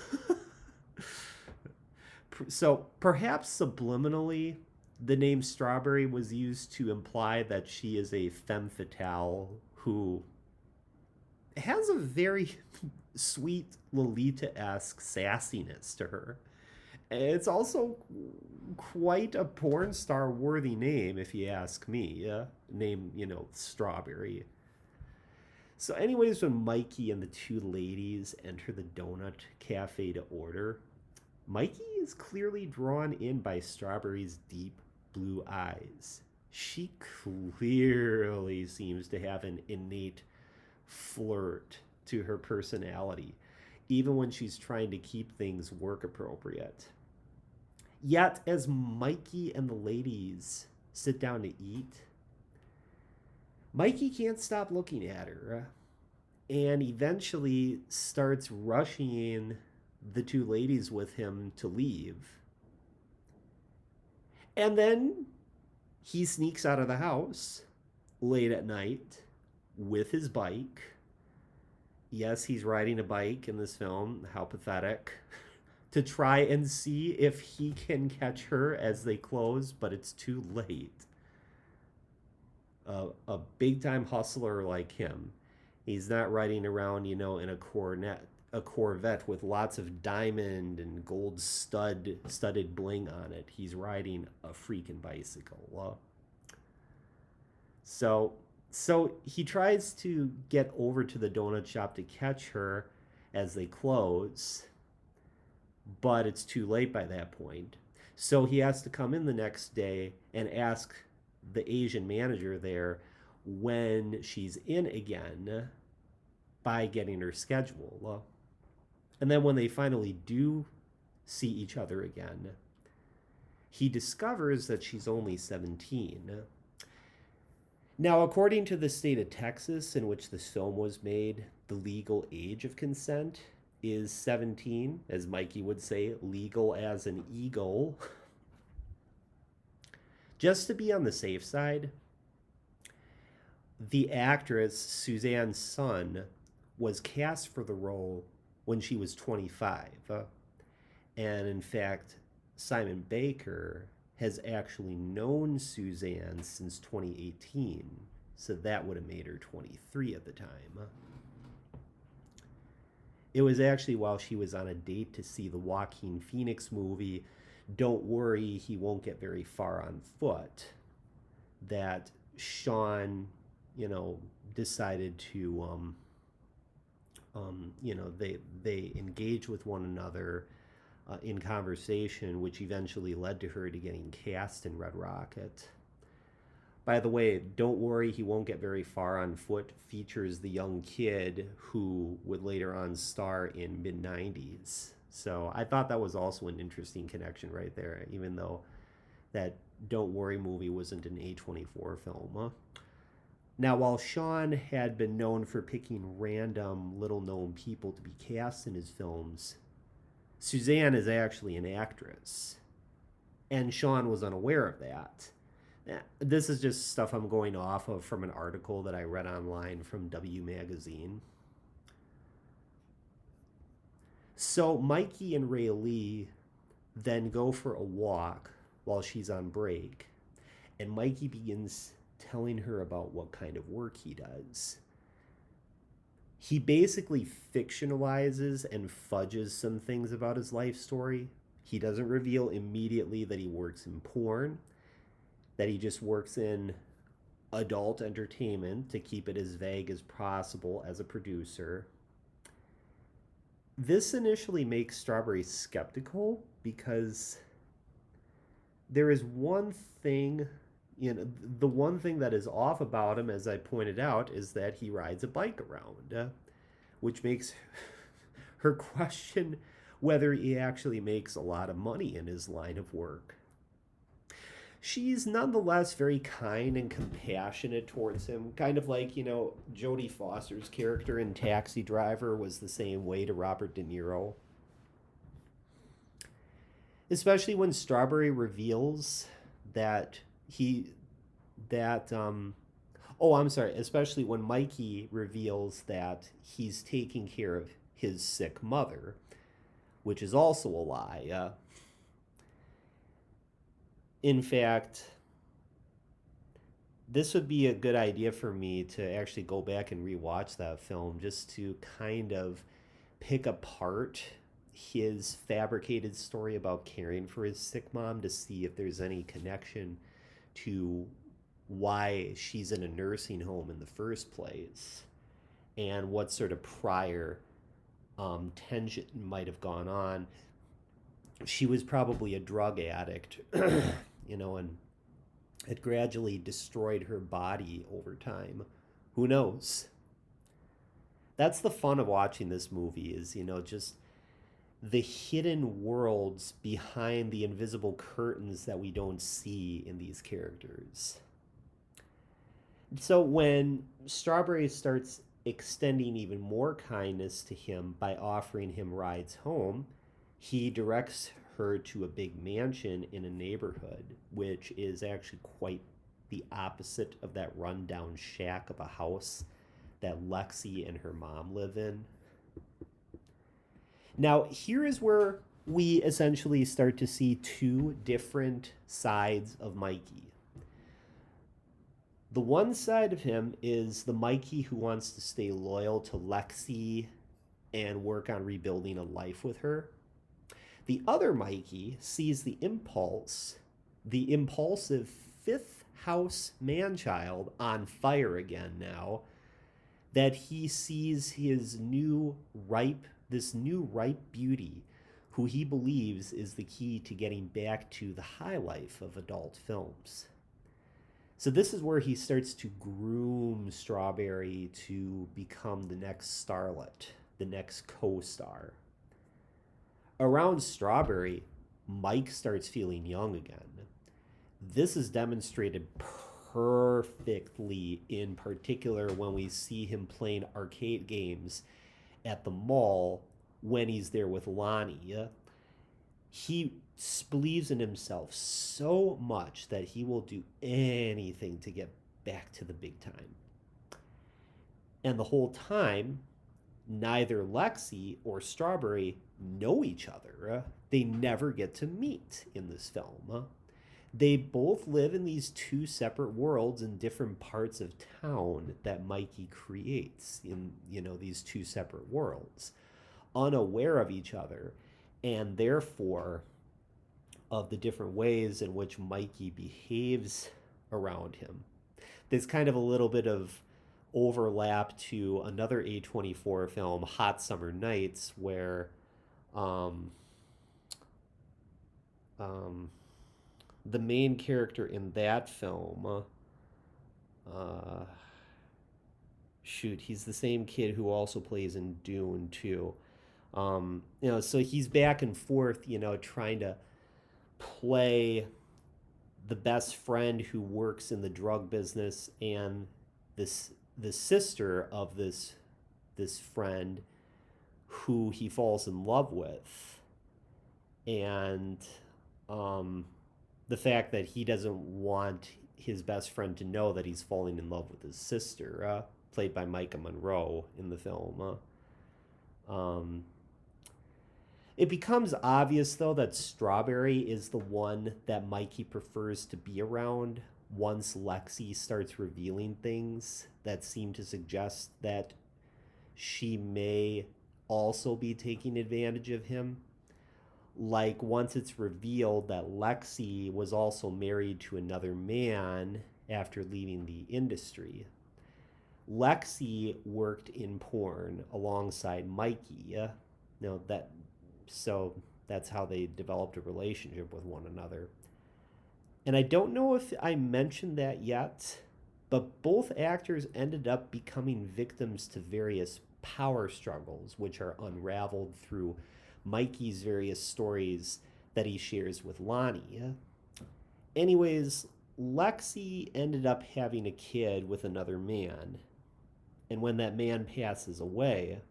So perhaps subliminally, the name Strawberry was used to imply that she is a femme fatale who has a very sweet Lolita esque sassiness to her. It's also quite a porn star worthy name, if you ask me. Name, Strawberry. So, anyways, when Mikey and the two ladies enter the donut cafe to order, Mikey is clearly drawn in by Strawberry's deep blue eyes. She clearly seems to have an innate flirt to her personality, even when she's trying to keep things work appropriate. Yet, as Mikey and the ladies sit down to eat, Mikey can't stop looking at her and eventually starts rushing the two ladies with him to leave. And then he sneaks out of the house late at night with his bike. Yes, he's riding a bike in this film. How pathetic. To try and see if he can catch her as they close, but it's too late. A big time hustler like him, he's not riding around, in a Corvette with lots of diamond and gold studded bling on it. He's riding a freaking bicycle. So he tries to get over to the donut shop to catch her as they close, but it's too late by that point. So he has to come in the next day and ask the Asian manager there when she's in again by getting her schedule. And then when they finally do see each other again, he discovers that she's only 17. Now, according to the state of Texas in which this film was made, the legal age of consent is 17, as Mikey would say, legal as an eagle. Just to be on the safe side, the actress Suzanne Sun was cast for the role when she was 25. And in fact, Simon Baker has actually known Suzanne since 2018. So that would have made her 23 at the time. It was actually while she was on a date to see the Joaquin Phoenix movie, Don't Worry, He Won't Get Very Far on Foot, that Sean, decided to, they engage with one another in conversation, which eventually led to her to getting cast in Red Rocket. By the way, Don't Worry, He Won't Get Very Far on Foot features the young kid who would later on star in mid-90s. So I thought that was also an interesting connection right there, even though that Don't Worry movie wasn't an A24 film. Now, while Sean had been known for picking random, little-known people to be cast in his films, Suzanne is actually an actress, and Sean was unaware of that. This is just stuff I'm going off of from an article that I read online from W Magazine. So Mikey and Ray Lee then go for a walk while she's on break, and Mikey begins telling her about what kind of work he does. He basically fictionalizes and fudges some things about his life story. He doesn't reveal immediately that he works in porn, that he just works in adult entertainment to keep it as vague as possible as a producer. This initially makes Strawberry skeptical because there is one thing, the one thing that is off about him, as I pointed out, is that he rides a bike around, which makes her question whether he actually makes a lot of money in his line of work. She's nonetheless very kind and compassionate towards him, kind of like, Jodie Foster's character in Taxi Driver was the same way to Robert De Niro. Especially when Strawberry reveals that he that oh, I'm sorry, especially when Mikey reveals that he's taking care of his sick mother, which is also a lie. In fact, this would be a good idea for me to actually go back and rewatch that film just to kind of pick apart his fabricated story about caring for his sick mom to see if there's any connection to why she's in a nursing home in the first place and what sort of prior tension might have gone on. She was probably a drug addict, and it gradually destroyed her body over time. Who knows? That's the fun of watching this movie is, just the hidden worlds behind the invisible curtains that we don't see in these characters. So when Strawberry starts extending even more kindness to him by offering him rides home, he directs her to a big mansion in a neighborhood, which is actually quite the opposite of that rundown shack of a house that Lexi and her mom live in. Now, here is where we essentially start to see two different sides of Mikey. The one side of him is the Mikey who wants to stay loyal to Lexi and work on rebuilding a life with her. The other Mikey sees the impulsive fifth house man-child on fire again now, that he sees this new ripe beauty who he believes is the key to getting back to the high life of adult films. So this is where he starts to groom Strawberry to become the next starlet, the next co-star. Around Strawberry, Mike starts feeling young again. This is demonstrated perfectly, in particular when we see him playing arcade games at the mall when he's there with Lonnie. He believes in himself so much that he will do anything to get back to the big time. And the whole time, neither Lexi or Strawberry know each other. They never get to meet in this film. They both live in these two separate worlds in different parts of town that Mikey creates in, these two separate worlds, unaware of each other, and therefore of the different ways in which Mikey behaves around him. There's kind of a little bit of overlap to another A24 film, Hot Summer Nights, where the main character in that film, he's the same kid who also plays in Dune too. So he's back and forth, trying to play the best friend who works in the drug business and the sister of this friend who he falls in love with, and the fact that he doesn't want his best friend to know that he's falling in love with his sister, played by Micah Monroe in the film. It becomes obvious, though, that Strawberry is the one that Mikey prefers to be around once Lexi starts revealing things that seem to suggest that she may also be taking advantage of him. Like, once it's revealed that Lexi was also married to another man after leaving the industry. Lexi worked in porn alongside Mikey. So that's how they developed a relationship with one another. And I don't know if I mentioned that yet, but both actors ended up becoming victims to various power struggles, which are unraveled through Mikey's various stories that he shares with Lonnie. Anyways, Lexi ended up having a kid with another man. And when that man passes away,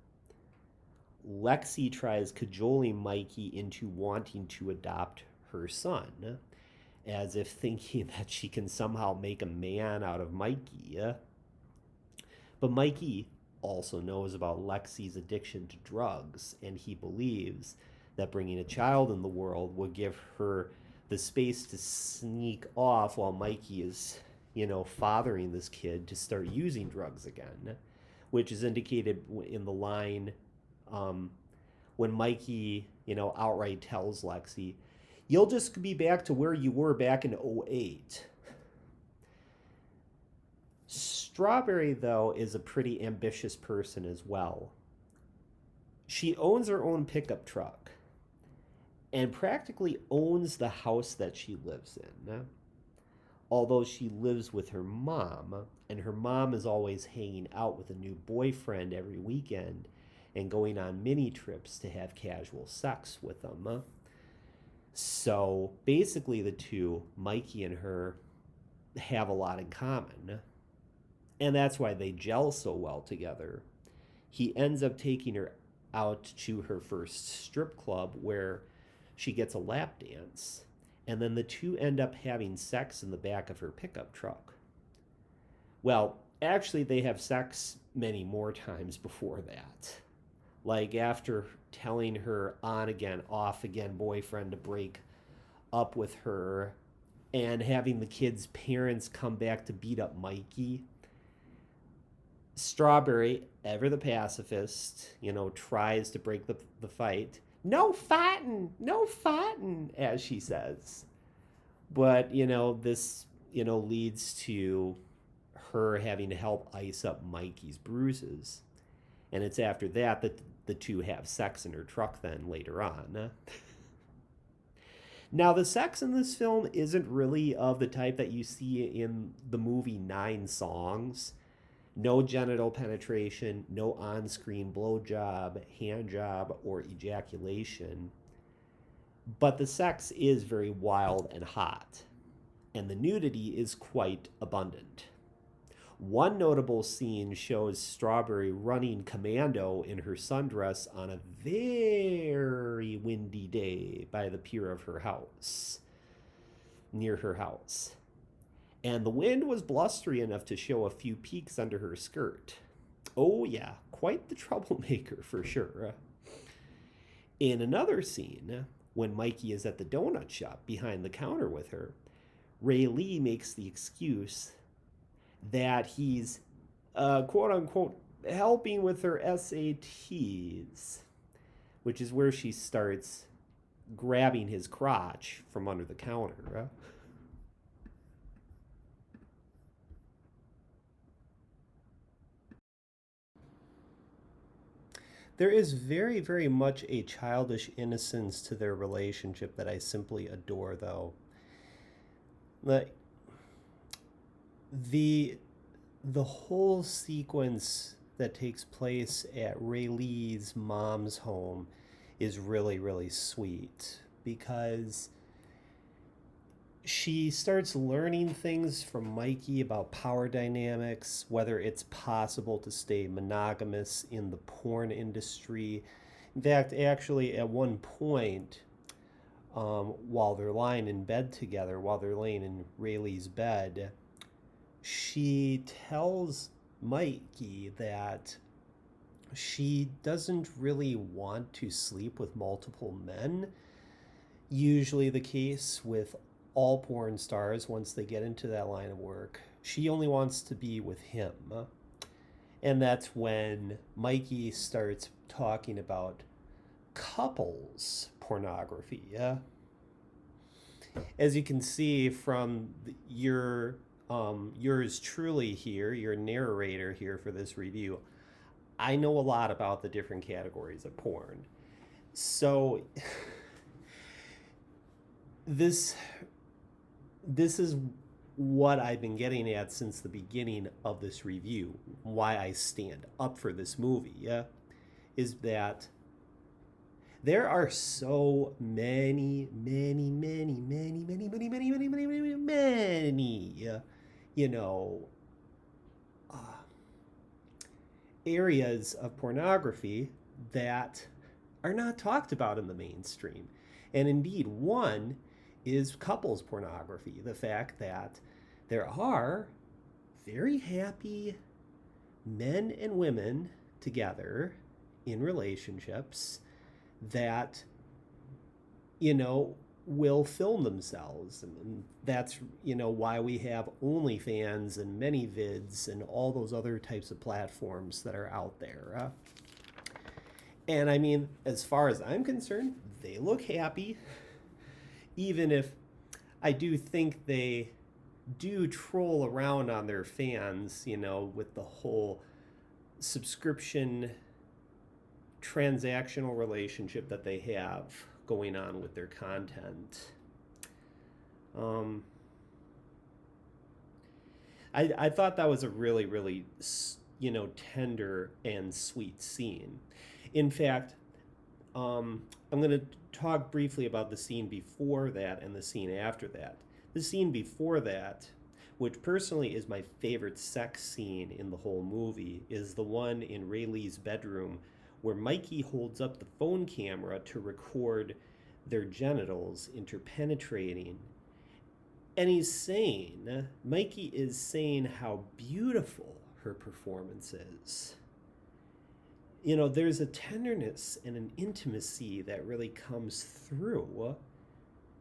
Lexi tries cajoling Mikey into wanting to adopt her son, as if thinking that she can somehow make a man out of Mikey. But Mikey also knows about Lexi's addiction to drugs, and he believes that bringing a child in the world would give her the space to sneak off while Mikey is, fathering this kid to start using drugs again, which is indicated in the line um, when Mikey, outright tells Lexi, "You'll just be back to where you were back in '08." Strawberry, though, is a pretty ambitious person as well. She owns her own pickup truck and practically owns the house that she lives in, although she lives with her mom, and her mom is always hanging out with a new boyfriend every weekend and going on mini trips to have casual sex with them. So basically, the two, Mikey and her, have a lot in common. And that's why they gel so well together. He ends up taking her out to her first strip club where she gets a lap dance. And then the two end up having sex in the back of her pickup truck. Well, actually, they have sex many more times before that. Like after telling her on again, off again boyfriend to break up with her and having the kid's parents come back to beat up Mikey. Strawberry, ever the pacifist, tries to break the fight. "No fighting, no fighting," as she says. But, this, leads to her having to help ice up Mikey's bruises. And it's after that the two have sex in her truck then later on. Now, the sex in this film isn't really of the type that you see in the movie Nine Songs. No genital penetration, no on screen blowjob, hand job, or ejaculation. But the sex is very wild and hot, and the nudity is quite abundant. One notable scene shows Strawberry running commando in her sundress on a very windy day by the pier of her house, near her house. And the wind was blustery enough to show a few peaks under her skirt. Oh, yeah, quite the troublemaker for sure. In another scene, when Mikey is at the donut shop behind the counter with her, Ray Lee makes the excuse that he's, quote unquote, helping with her SATs, which is where she starts grabbing his crotch from under the counter. There is very, very much a childish innocence to their relationship that I simply adore, though. Like the the whole sequence that takes place at Ray Lee's mom's home is really, really sweet because she starts learning things from Mikey about power dynamics, whether it's possible to stay monogamous in the porn industry. In fact, actually, at one point, while they're lying in bed together, while they're laying in Rayleigh's bed, she tells Mikey that she doesn't really want to sleep with multiple men. Usually the case with all porn stars once they get into that line of work. She only wants to be with him. And that's when Mikey starts talking about couples pornography. Yeah? As you can see from yours truly here, your narrator here for this review, I know a lot about the different categories of porn. So this this is what I've been getting at since the beginning of this review. Why I stand up for this movie, yeah, is that There are so many, many, many, many, many, many, many, many, many, many, many, you know, uh, areas of pornography that are not talked about in the mainstream. And indeed, one is couples pornography. The fact that there are very happy men and women together in relationships that, you know, will film themselves. And that's, why we have OnlyFans and ManyVids and all those other types of platforms that are out there. And I mean, as far as I'm concerned, they look happy, even if I do think they do troll around on their fans, with the whole subscription transactional relationship that they have going on with their content. Um, I thought that was a really, really, tender and sweet scene. In fact, I'm going to talk briefly about the scene before that and the scene after that. The scene before that, which personally is my favorite sex scene in the whole movie, is the one in Rayleigh's bedroom where Mikey holds up the phone camera to record their genitals interpenetrating. And Mikey is saying how beautiful her performance is. There's a tenderness and an intimacy that really comes through,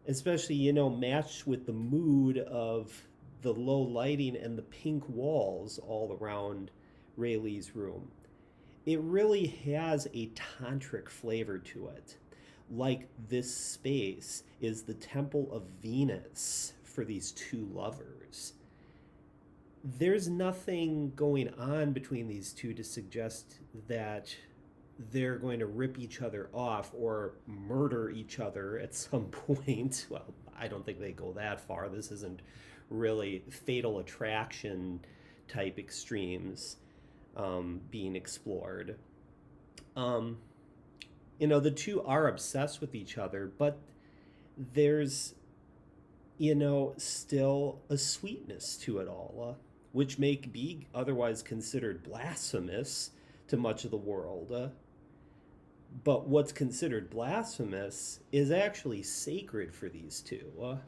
especially, matched with the mood of the low lighting and the pink walls all around Rayleigh's room. It really has a tantric flavor to it. Like this space is the temple of Venus for these two lovers. There's nothing going on between these two to suggest that they're going to rip each other off or murder each other at some point. Well, I don't think they go that far. This isn't really fatal attraction type extremes being explored. The two are obsessed with each other, but there's, still a sweetness to it all, which may be otherwise considered blasphemous to much of the world. But what's considered blasphemous is actually sacred for these two.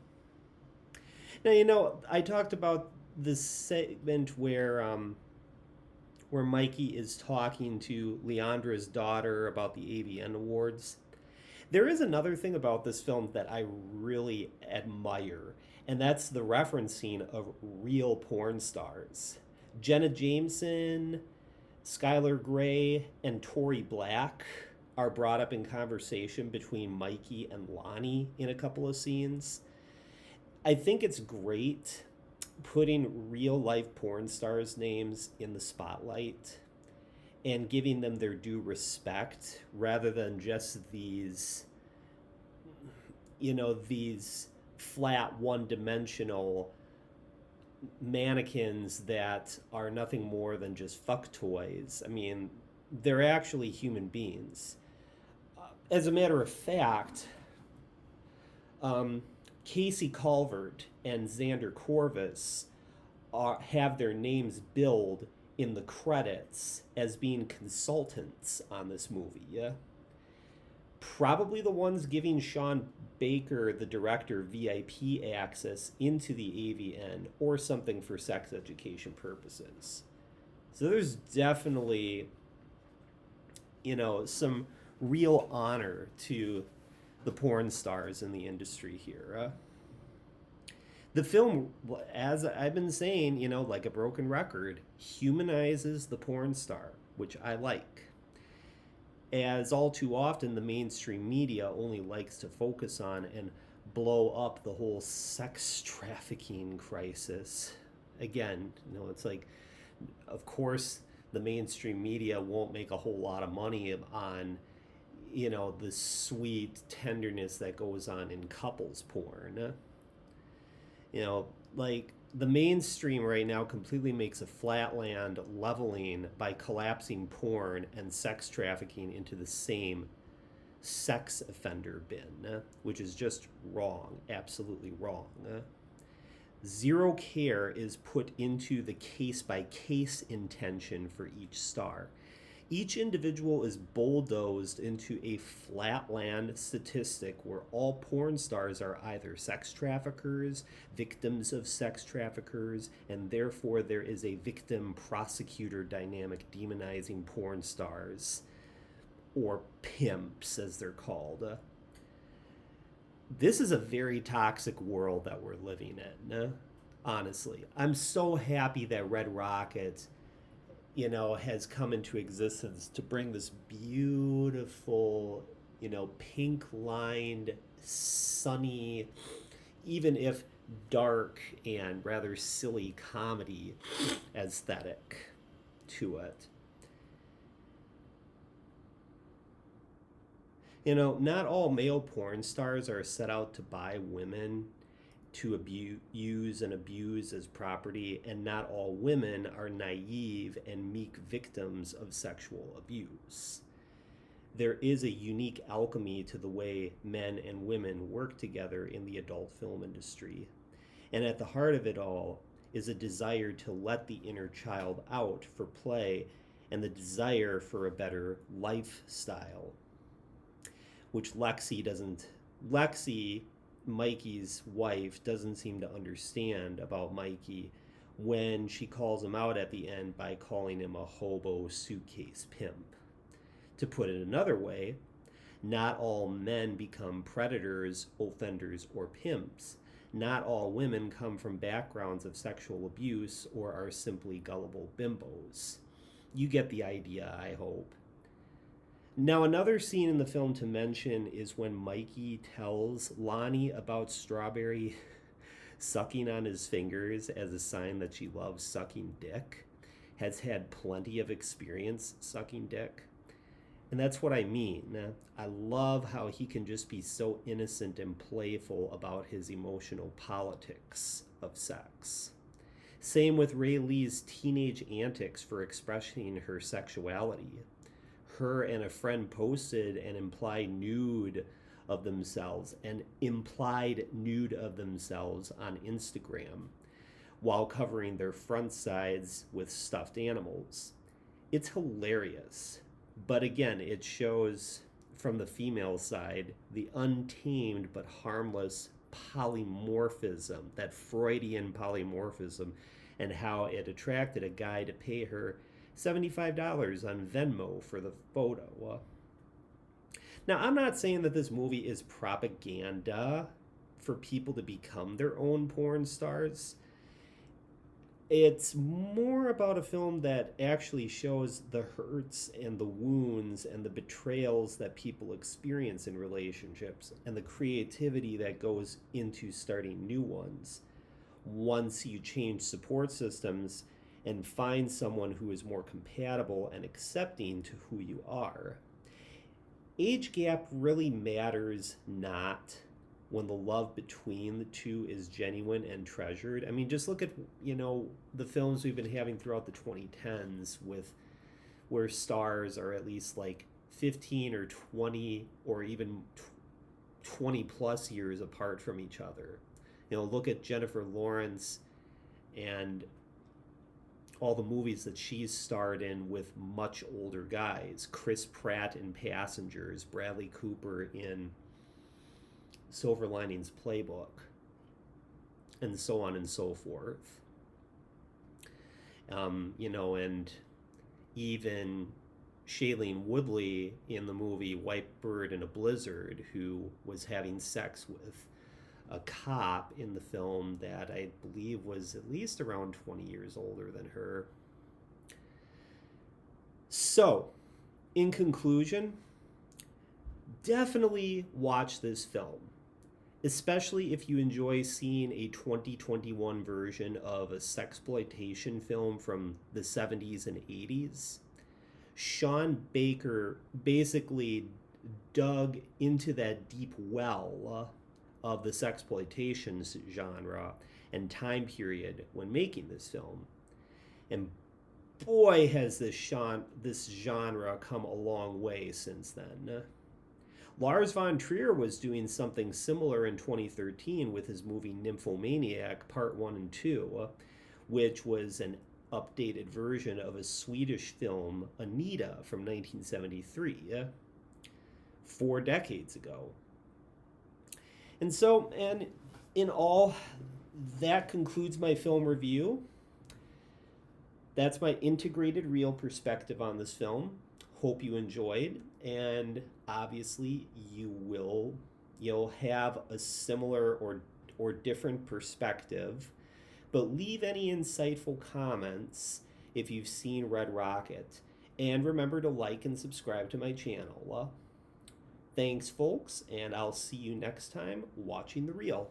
Now, I talked about this segment where Mikey is talking to Leandra's daughter about the AVN Awards. There is another thing about this film that I really admire, and that's the referencing of real porn stars. Jenna Jameson, Skylar Grey, and Tori Black are brought up in conversation between Mikey and Lonnie in a couple of scenes. I think it's great putting real life porn stars' names in the spotlight and giving them their due respect rather than just these flat one-dimensional mannequins that are nothing more than just fuck toys. I mean, they're actually human beings. As a matter of fact, Casey Calvert and Xander Corvus have their names billed in the credits as being consultants on this movie. Yeah? Probably the ones giving Sean Baker, the director, VIP access into the AVN or something for sex education purposes. So there's definitely, some real honor to the porn stars in the industry here. The film, as I've been saying, like a broken record, humanizes the porn star, which I like. As all too often, the mainstream media only likes to focus on and blow up the whole sex trafficking crisis. Again, it's like, of course, the mainstream media won't make a whole lot of money on, the sweet tenderness that goes on in couples porn. Like the mainstream right now completely makes a flatland leveling by collapsing porn and sex trafficking into the same sex offender bin, which is just wrong, absolutely wrong. Zero care is put into the case by case intention for each star. Each individual is bulldozed into a flatland statistic where all porn stars are either sex traffickers, victims of sex traffickers, and therefore there is a victim prosecutor dynamic demonizing porn stars, or pimps as they're called. This is a very toxic world that we're living in. Honestly, I'm so happy that Red Rocket, has come into existence to bring this beautiful, pink lined, sunny, even if dark and rather silly comedy aesthetic to it. Not all male porn stars are set out to buy women to use and abuse as property, and not all women are naive and meek victims of sexual abuse. There is a unique alchemy to the way men and women work together in the adult film industry. And at the heart of it all is a desire to let the inner child out for play and the desire for a better lifestyle, which Lexi, Mikey's wife, doesn't seem to understand about Mikey when she calls him out at the end by calling him a hobo suitcase pimp. To put it another way, not all men become predators, offenders, or pimps. Not all women come from backgrounds of sexual abuse or are simply gullible bimbos. You get the idea, I hope. Now, another scene in the film to mention is when Mikey tells Lonnie about Strawberry sucking on his fingers as a sign that she loves sucking dick, has had plenty of experience sucking dick. And that's what I mean. I love how he can just be so innocent and playful about his emotional politics of sex. Same with Ray Lee's teenage antics for expressing her sexuality. Her and a friend posted an implied nude of themselves on Instagram while covering their front sides with stuffed animals. It's hilarious. But again, it shows from the female side the untamed but harmless polymorphism, that Freudian polymorphism, and how it attracted a guy to pay her $75 on Venmo for the photo. Now, I'm not saying that this movie is propaganda for people to become their own porn stars. It's more about a film that actually shows the hurts and the wounds and the betrayals that people experience in relationships and the creativity that goes into starting new ones once you change support systems and find someone who is more compatible and accepting to who you are. Age gap really matters not when the love between the two is genuine and treasured. I mean, just look at, the films we've been having throughout the 2010s with where stars are at least like 15 or 20 or even 20 plus years apart from each other. Look at Jennifer Lawrence and all the movies that she's starred in with much older guys. Chris Pratt in Passengers, Bradley Cooper in Silver Linings Playbook, and so on and so forth. And even Shailene Woodley in the movie White Bird in a Blizzard, who was having sex with a cop in the film that I believe was at least around 20 years older than her. So, in conclusion, definitely watch this film, especially if you enjoy seeing a 2021 version of a sexploitation film from the 70s and 80s. Sean Baker basically dug into that deep well of the sexploitation genre and time period when making this film. And boy, has this genre come a long way since then. Lars von Trier was doing something similar in 2013 with his movie Nymphomaniac Part 1 and 2, which was an updated version of a Swedish film, Anita, from 1973, 4 decades ago. And in all, that concludes my film review. That's my integrated real perspective on this film. Hope you enjoyed, and obviously you'll have a similar or different perspective, but leave any insightful comments if you've seen Red Rocket, and remember to like and subscribe to my channel. Thanks, folks, and I'll see you next time watching The Reel.